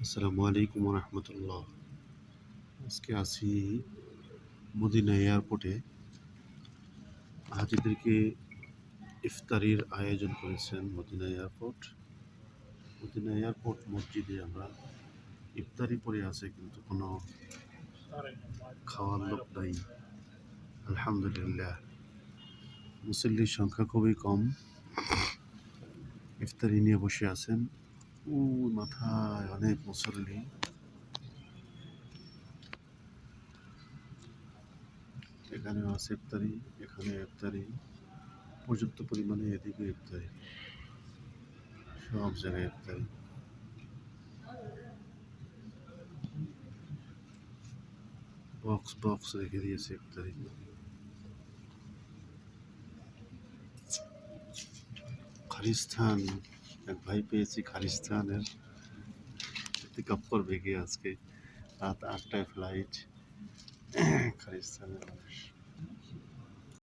আসসালামু আলাইকুম রহমতুল্লাহ। আজকে আছি মদিনা এয়ারপোর্টে। হাজিদেরকে ইফতারির আয়োজন করেছেন মদিনা এয়ারপোর্ট। মদিনা এয়ারপোর্ট মসজিদে আমরা ইফতারি পড়ে আছে, কিন্তু কোনো খাওয়ার লোক নাই। আলহামদুলিল্লাহ, মুসল্লির সংখ্যা খুবই কম। ইফতারি নিয়ে বসে আছেন। ও মাথায় অনেক মুসল্লি। এখানে আছে ইফতারি, এখানে ইফতারি, পর্যাপ্ত পরিমাণে এদিকে ইফতারি, সব জায়গায় ইফতারি। বক্স বক্স রেখে দিয়েছে ইফতারি। খালিস্তান, এক ভাই পেয়েছি খালিস্তানের, পিকআপ করবে গিয়ে আজকে রাত 8টায় ফ্লাইট। খালিস্তানের মানুষ।